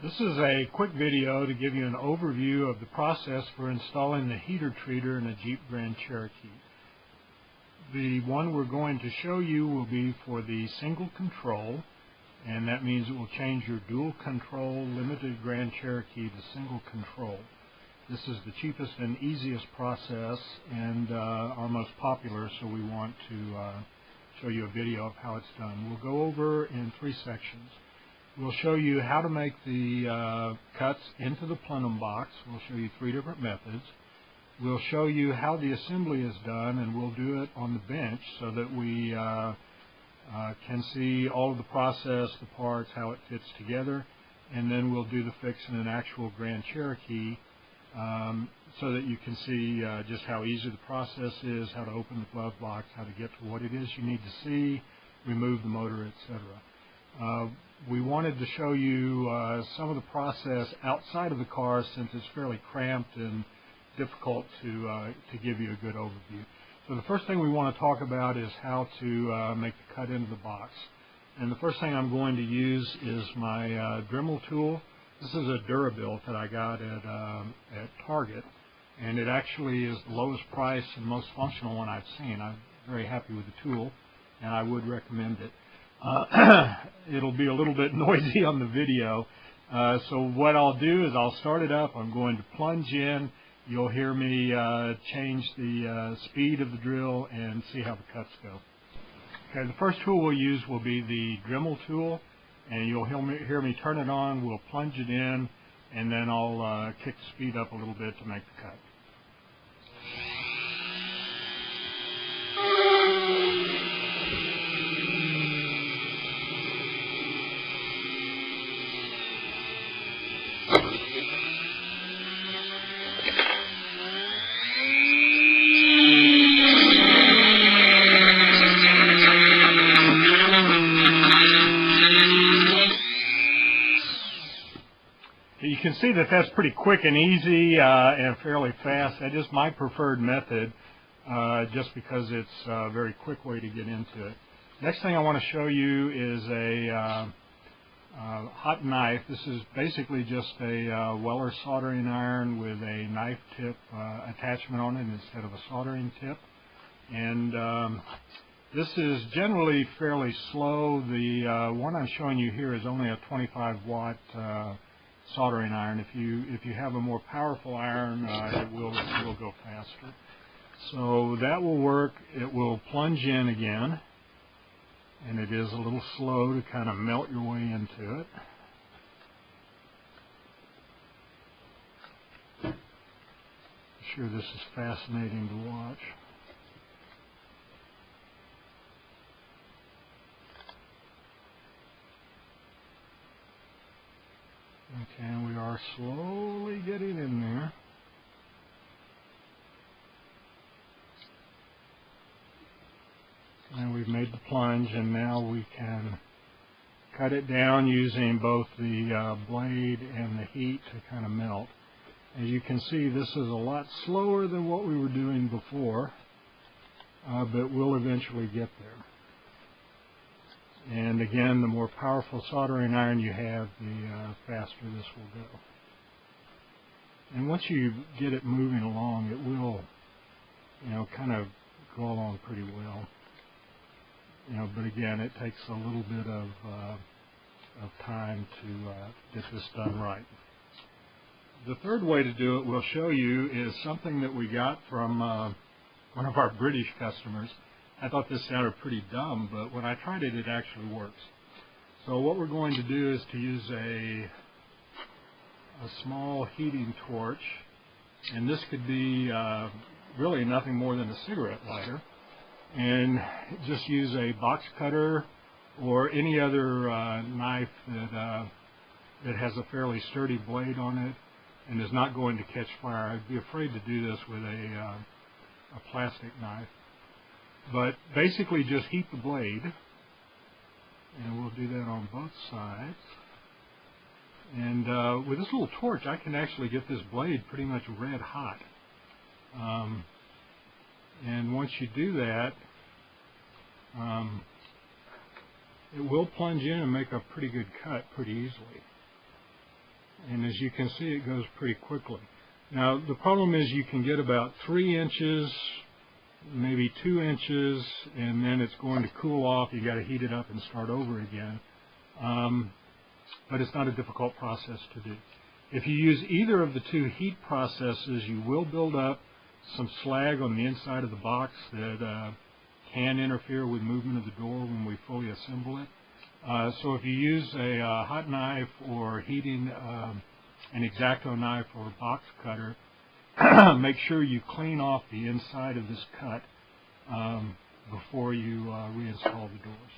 This is a quick video to give you an overview of the process for installing the HeaterTreater in a Jeep Grand Cherokee. The one we're going to show you will be for the single control, and that means it will change your dual control limited Grand Cherokee to single control. This is the cheapest and easiest process and our most popular, so we want to show you a video of how it's done. We'll go over in 3 sections. We'll show you how to make the cuts into the plenum box. We'll show you 3 different methods. We'll show you how the assembly is done, and we'll do it on the bench so that we can see all of the process, the parts, how it fits together, and then we'll do the fix in an actual Grand Cherokee so that you can see just how easy the process is, how to open the glove box, how to get to what it is you need to see, remove the motor, etc. We wanted to show you some of the process outside of the car since it's fairly cramped and difficult to give you a good overview. So the first thing we want to talk about is how to make the cut into the box. And the first thing I'm going to use is my Dremel tool. This is a Durabuilt that I got at Target, and it actually is the lowest price and most functional one I've seen. I'm very happy with the tool, and I would recommend it. It'll be a little bit noisy on the video, so what I'll do is I'll start it up. I'm going to plunge in. You'll hear me change the speed of the drill and see how the cuts go. Okay, the first tool we'll use will be the Dremel tool, and you'll hear me turn it on. We'll plunge it in, and then I'll kick the speed up a little bit to make the cut. You can see that that's pretty quick and easy and fairly fast. That is my preferred method just because it's a very quick way to get into it. Next thing I want to show you is a hot knife. This is basically just a Weller soldering iron with a knife tip attachment on it instead of a soldering tip. And this is generally fairly slow. The one I'm showing you here is only a 25-watt soldering iron. If you have a more powerful iron, it will go faster. So that will work. It will plunge in again, and it is a little slow to kind of melt your way into it. I'm sure this is fascinating to watch. Okay, and we are slowly getting in there. And we've made the plunge, and now we can cut it down using both the blade and the heat to kind of melt. As you can see, this is a lot slower than what we were doing before, but we'll eventually get there. And again, the more powerful soldering iron you have, the faster this will go. And once you get it moving along, it will, kind of go along pretty well. But again, it takes a little bit of time to get this done right. The third way to do it we'll show you is something that we got from one of our British customers. I thought this sounded pretty dumb, but when I tried it, it actually works. So what we're going to do is to use a small heating torch, and this could be really nothing more than a cigarette lighter, and just use a box cutter or any other knife that has a fairly sturdy blade on it and is not going to catch fire. I'd be afraid to do this with a plastic knife. But basically just heat the blade, and we'll do that on both sides. And with this little torch, I can actually get this blade pretty much red hot. And once you do that, it will plunge in and make a pretty good cut pretty easily. And as you can see, it goes pretty quickly. Now, the problem is you can get about 3 inches, maybe 2 inches, and then it's going to cool off. You got to heat it up and start over again. But it's not a difficult process to do. If you use either of the two heat processes, you will build up some slag on the inside of the box that can interfere with movement of the door when we fully assemble it. So if you use a hot knife or heating an X-Acto knife or box cutter, make sure you clean off the inside of this cut before you reinstall the doors.